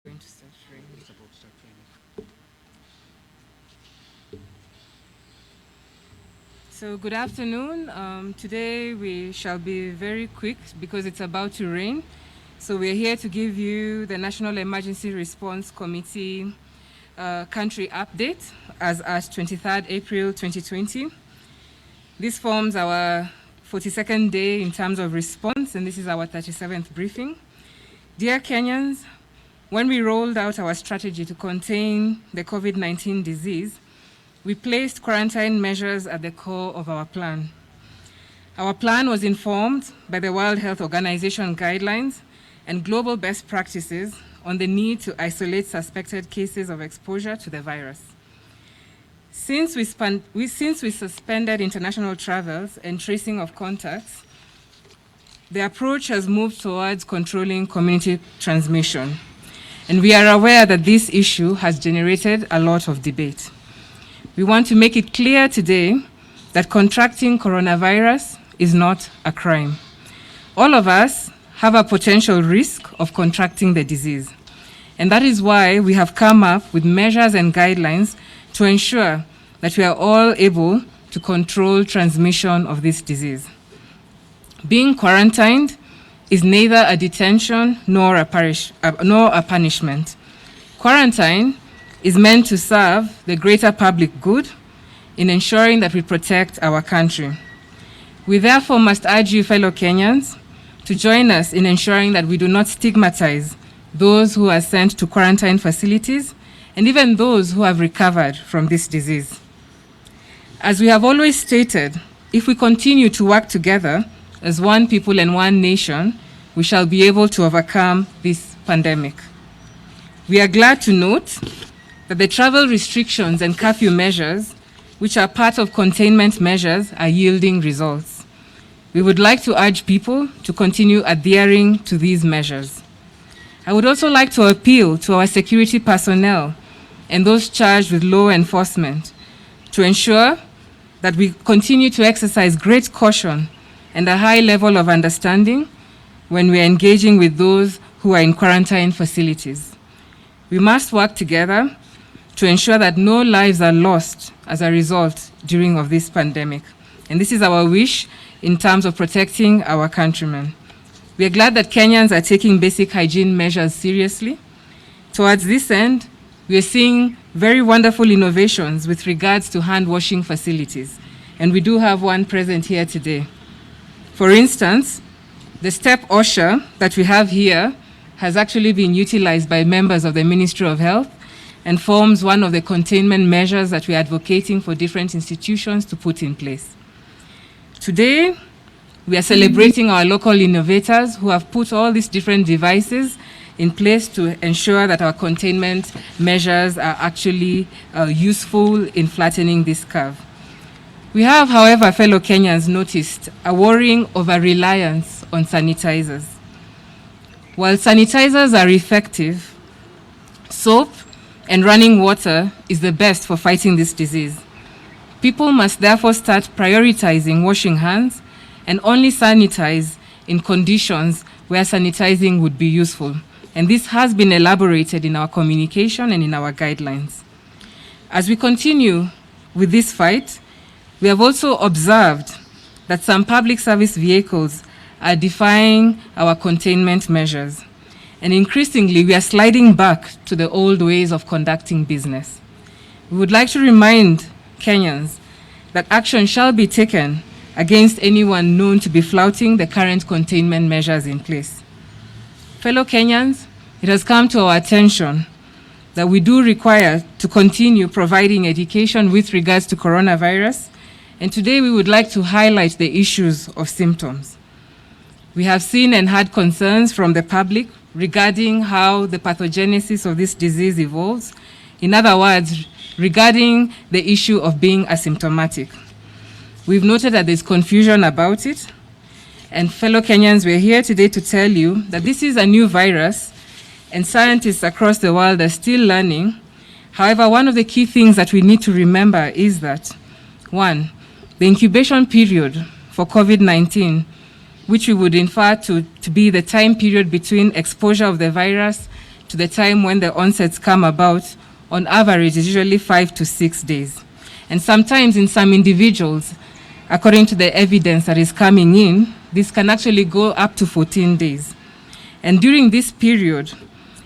Going to start training. It's about to start training. So good afternoon. Today we shall be very quick because it's about to rain. So we're here to give you the National Emergency Response Committee country update as at 23rd April 2020. This forms our 42nd day in terms of response, and this is our 37th briefing. Dear Kenyans, when we rolled out our strategy to contain the COVID-19 disease, we placed quarantine measures at the core of our plan. Our plan was informed by the World Health Organization guidelines and global best practices on the need to isolate suspected cases of exposure to the virus. Since we suspended international travels and tracing of contacts, the approach has moved towards controlling community transmission. And we are aware that this issue has generated a lot of debate. We want to make it clear today that contracting coronavirus is not a crime. All of us have a potential risk of contracting the disease. And that is why we have come up with measures and guidelines to ensure that we are all able to control transmission of this disease. Being quarantined is neither a detention nor a punishment. Quarantine is meant to serve the greater public good in ensuring that we protect our country. We therefore must urge you, fellow Kenyans, to join us in ensuring that we do not stigmatize those who are sent to quarantine facilities and even those who have recovered from this disease. As we have always stated, if we continue to work together as one people and one nation, we shall be able to overcome this pandemic. We are glad to note that the travel restrictions and curfew measures, which are part of containment measures, are yielding results. We would like to urge people to continue adhering to these measures. I would also like to appeal to our security personnel and those charged with law enforcement to ensure that we continue to exercise great caution and a high level of understanding when we are engaging with those who are in quarantine facilities. We must work together to ensure that no lives are lost as a result during of this pandemic. And this is our wish in terms of protecting our countrymen. We are glad that Kenyans are taking basic hygiene measures seriously. Towards this end, we are seeing very wonderful innovations with regards to hand washing facilities. And we do have one present here today. For instance, the step OSHA that we have here has actually been utilized by members of the Ministry of Health and forms one of the containment measures that we are advocating for different institutions to put in place. Today, we are celebrating our local innovators who have put all these different devices in place to ensure that our containment measures are actually useful in flattening this curve. We have, however, fellow Kenyans, noticed a worrying over-reliance on sanitizers. While sanitizers are effective, soap and running water is the best for fighting this disease. People must therefore start prioritizing washing hands and only sanitize in conditions where sanitizing would be useful. And this has been elaborated in our communication and in our guidelines. As we continue with this fight, we have also observed that some public service vehicles are defying our containment measures. And increasingly, we are sliding back to the old ways of conducting business. We would like to remind Kenyans that action shall be taken against anyone known to be flouting the current containment measures in place. Fellow Kenyans, it has come to our attention that we do require to continue providing education with regards to coronavirus, and today we would like to highlight the issues of symptoms. We have seen and had concerns from the public regarding how the pathogenesis of this disease evolves. In other words, regarding the issue of being asymptomatic. We've noted that there's confusion about it. And fellow Kenyans, we're here today to tell you that this is a new virus and scientists across the world are still learning. However, one of the key things that we need to remember is that, one, the incubation period for COVID-19, which we would infer to be the time period between exposure of the virus to the time when the onsets come about, on average, is usually 5 to 6 days. And sometimes in some individuals, according to the evidence that is coming in, this can actually go up to 14 days. And during this period,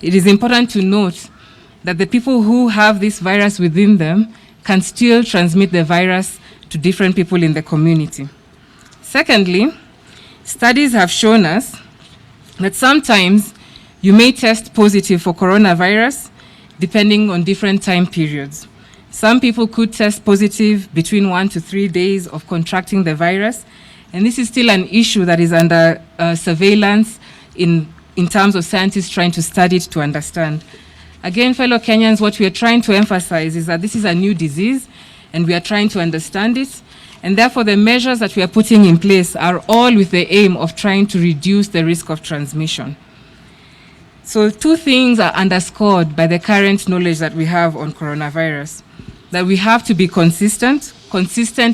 it is important to note that the people who have this virus within them can still transmit the virus to different people in the community. Secondly, studies have shown us that sometimes you may test positive for coronavirus depending on different time periods. Some people could test positive between 1 to 3 days of contracting the virus, and this is still an issue that is under surveillance in terms of scientists trying to study it to understand. Again, fellow Kenyans, what we are trying to emphasize is that this is a new disease, and we are trying to understand it, and therefore the measures that we are putting in place are all with the aim of trying to reduce the risk of transmission. So 2 things are underscored by the current knowledge that we have on coronavirus. That we have to be consistent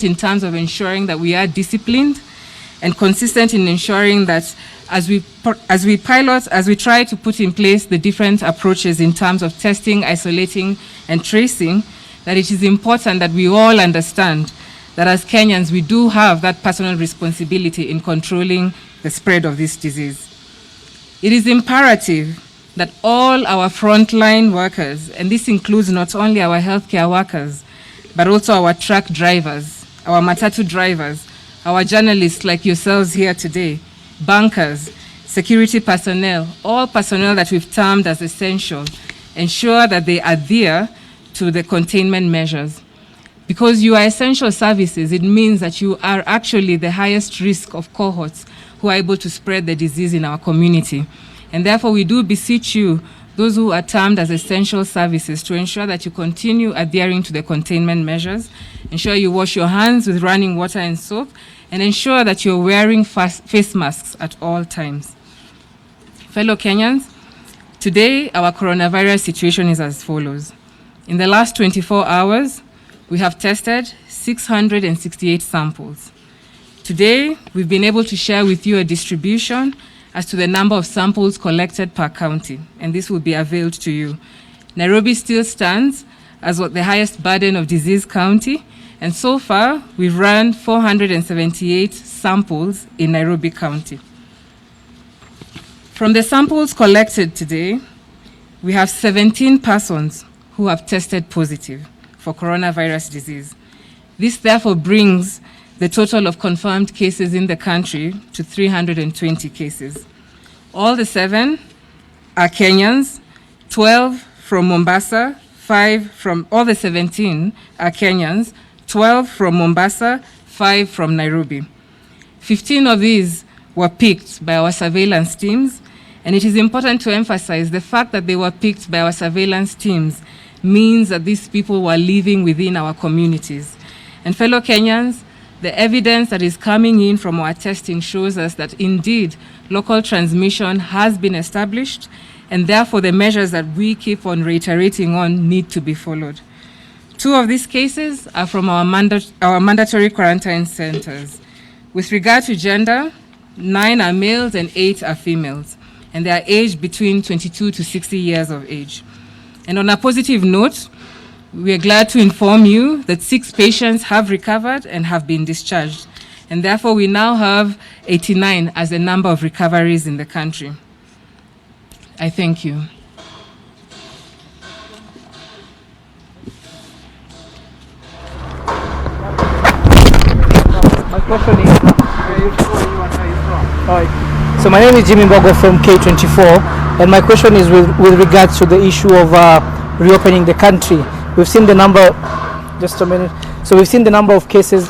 in terms of ensuring that we are disciplined, and consistent in ensuring that as we try to put in place the different approaches in terms of testing, isolating, and tracing, that it is important that we all understand that as Kenyans, we do have that personal responsibility in controlling the spread of this disease. It is imperative that all our frontline workers, and this includes not only our healthcare workers, but also our truck drivers, our matatu drivers, our journalists like yourselves here today, bankers, security personnel, all personnel that we've termed as essential, ensure that they adhere to the containment measures. Because you are essential services, it means that you are actually the highest risk of cohorts who are able to spread the disease in our community. And therefore, we do beseech you, those who are termed as essential services, to ensure that you continue adhering to the containment measures, ensure you wash your hands with running water and soap, and ensure that you're wearing face masks at all times. Fellow Kenyans, today our coronavirus situation is as follows. In the last 24 hours, we have tested 668 samples. Today, we've been able to share with you a distribution as to the number of samples collected per county, and this will be availed to you. Nairobi still stands as the highest burden of disease county, and so far, we've run 478 samples in Nairobi County. From the samples collected today, we have 17 persons who have tested positive for coronavirus disease. This therefore brings the total of confirmed cases in the country to 320 cases. All the 7 are Kenyans, 12 from Mombasa, 5 from, all the 17 are Kenyans, 12 from Mombasa, 5 from Nairobi. 15 of these were picked by our surveillance teams, and it is important to emphasize the fact that they were picked by our surveillance teams means that these people were living within our communities. And fellow Kenyans, the evidence that is coming in from our testing shows us that indeed local transmission has been established, and therefore the measures that we keep on reiterating on need to be followed. 2 of these cases are from our mandatory quarantine centers. With regard to gender, 9 are males and 8 are females, and they are aged between 22 to 60 years of age. And on a positive note, we are glad to inform you that 6 patients have recovered and have been discharged, and therefore we now have 89 as the number of recoveries in the country. I thank you. My question is, where are you from? All right. So my name is Jimmy Mbogo from K24, and my question is with regards to the issue of reopening the country. We've seen the number, just a minute. So we've seen the number of cases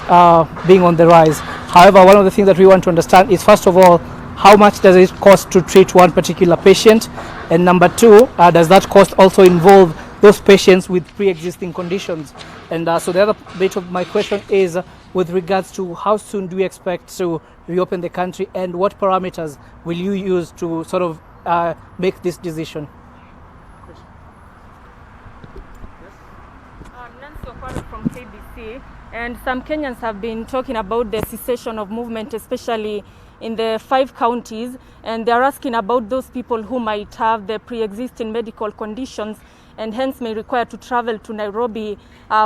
being on the rise. However, one of the things that we want to understand is, first of all, how much does it cost to treat one particular patient? And number 2, does that cost also involve those patients with pre-existing conditions? And so the other bit of my question is with regards to how soon do we expect to reopen the country, and what parameters will you use to sort of make this decision? From KBC, and some Kenyans have been talking about the cessation of movement, especially in the 5 counties, and they're asking about those people who might have the pre-existing medical conditions and hence may require to travel to Nairobi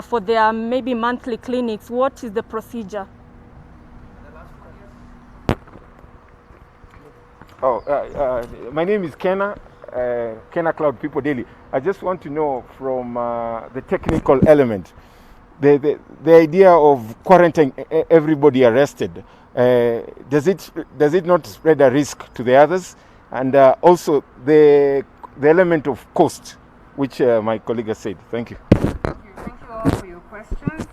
for their maybe monthly clinics. What is the procedure? My name is Kenna Cloud People Daily. I just want to know from the technical element, the idea of quarantining everybody arrested, does it not spread a risk to the others? And also the element of cost, which my colleague has said. Thank you. Thank you all for your questions.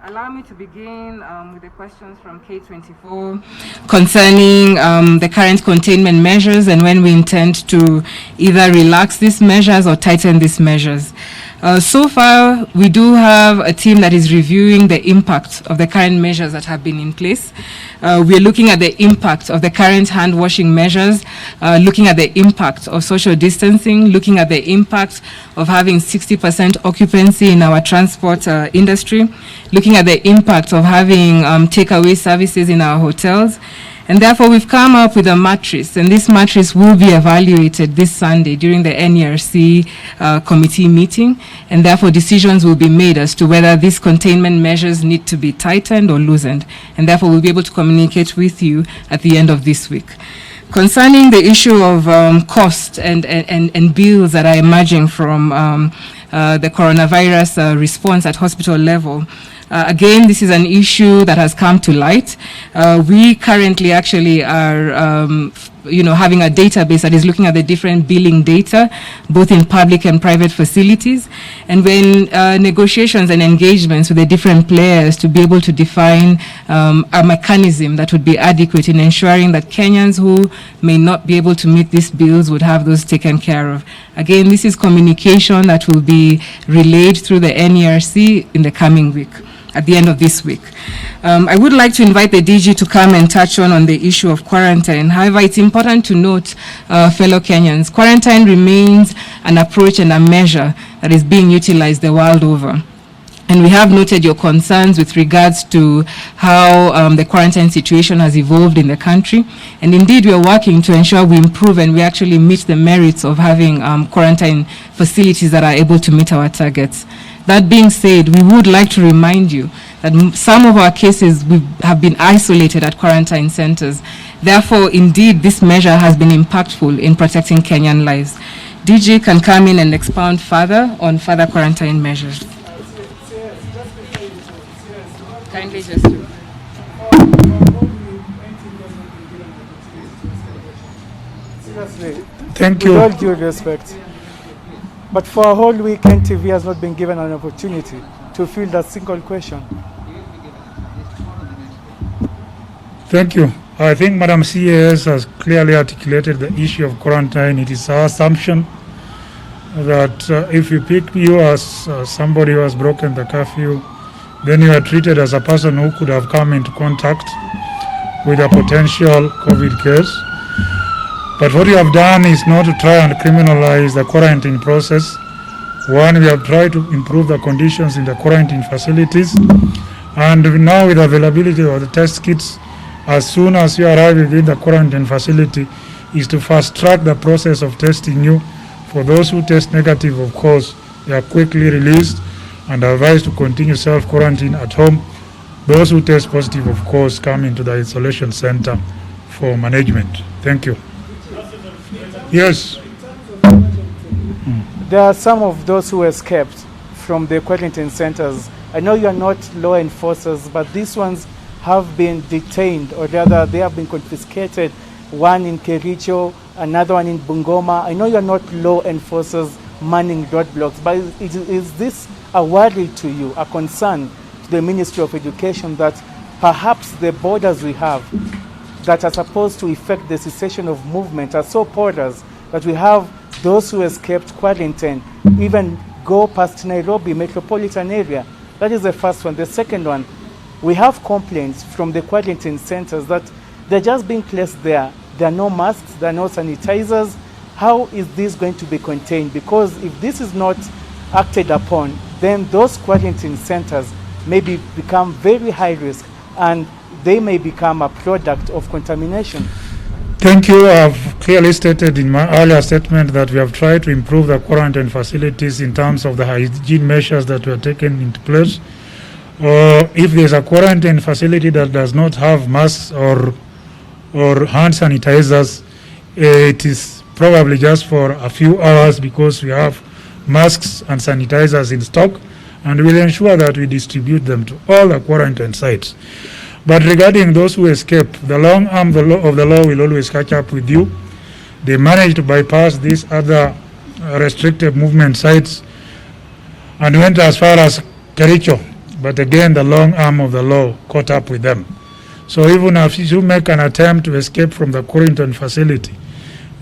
Allow me to begin with the questions from K24 concerning the current containment measures and when we intend to either relax these measures or tighten these measures. So far, we do have a team that is reviewing the impact of the current measures that have been in place. We're looking at the impact of the current hand washing measures, looking at the impact of social distancing, looking at the impact of having 60% occupancy in our transport industry, looking at the impact of having takeaway services in our hotels. And therefore, we've come up with a matrix, and this matrix will be evaluated this Sunday during the NERC committee meeting, and therefore decisions will be made as to whether these containment measures need to be tightened or loosened, and therefore we'll be able to communicate with you at the end of this week. Concerning the issue of cost and bills that are emerging from the coronavirus response at hospital level, again, this is an issue that has come to light. We currently actually are having a database that is looking at the different billing data, both in public and private facilities. And when negotiations and engagements with the different players to be able to define a mechanism that would be adequate in ensuring that Kenyans who may not be able to meet these bills would have those taken care of. Again, this is communication that will be relayed through the NERC in the coming week, at the end of this week. I would like to invite the DG to come and touch on the issue of quarantine. However, it's important to note, fellow Kenyans, quarantine remains an approach and a measure that is being utilized the world over. And we have noted your concerns with regards to how the quarantine situation has evolved in the country. And indeed, we are working to ensure we improve and we actually meet the merits of having quarantine facilities that are able to meet our targets. That being said, we would like to remind you that some of our cases have been isolated at quarantine centers. Therefore, indeed, this measure has been impactful in protecting Kenyan lives. DG can come in and expound further on further quarantine measures. Kindly just do. Thank you. With all due respect. But for a whole week, NTV has not been given an opportunity to field a single question. Thank you. I think Madam CAS has clearly articulated the issue of quarantine. It is our assumption that if we pick you as somebody who has broken the curfew, then you are treated as a person who could have come into contact with a potential COVID case. But what you have done is not to try and criminalize the quarantine process. One, we have tried to improve the conditions in the quarantine facilities. And now with availability of the test kits, as soon as you arrive within the quarantine facility, is to fast track the process of testing you. For those who test negative, of course, they are quickly released and are advised to continue self-quarantine at home. Those who test positive, of course, come into the isolation center for management. Thank you. Yes. There are some of those who escaped from the quarantine centers. I know you are not law enforcers, but these ones have been detained, or rather they have been confiscated. One in Kericho, another one in Bungoma. I know you are not law enforcers manning roadblocks, but is this a worry to you, a concern to the Ministry of Education that perhaps the borders we have that are supposed to effect the cessation of movement are so porous that we have those who escaped quarantine even go past Nairobi metropolitan area? That is the first one. The second one, we have complaints from the quarantine centers that they're just being placed there. There are no masks, there are no sanitizers. How is this going to be contained? Because if this is not acted upon, then those quarantine centers maybe become very high risk, and they may become a product of contamination? Thank you. I've clearly stated in my earlier statement that we have tried to improve the quarantine facilities in terms of the hygiene measures that were taken into place. If there's a quarantine facility that does not have masks or hand sanitizers, it is probably just for a few hours because we have masks and sanitizers in stock, and we'll ensure that we distribute them to all the quarantine sites. But regarding those who escape, the long arm of the law will always catch up with you. They managed to bypass these other restricted movement sites and went as far as Kericho. But again, the long arm of the law caught up with them. So even if you make an attempt to escape from the quarantine facility,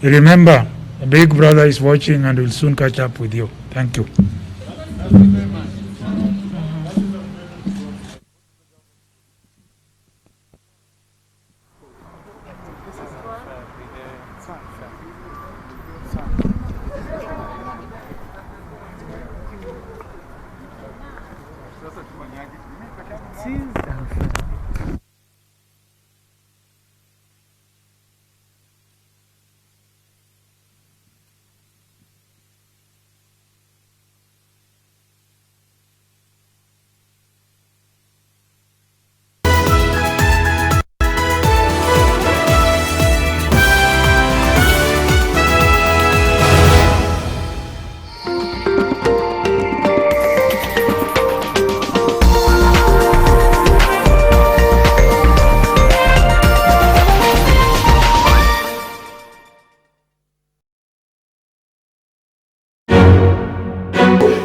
remember, a big brother is watching and will soon catch up with you. Thank you.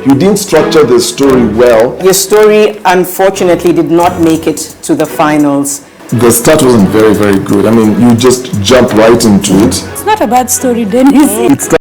You didn't structure the story well. Your story, unfortunately, did not make it to the finals. The start wasn't very, very good. I mean, you just jumped right into it. It's not a bad story, Dennis.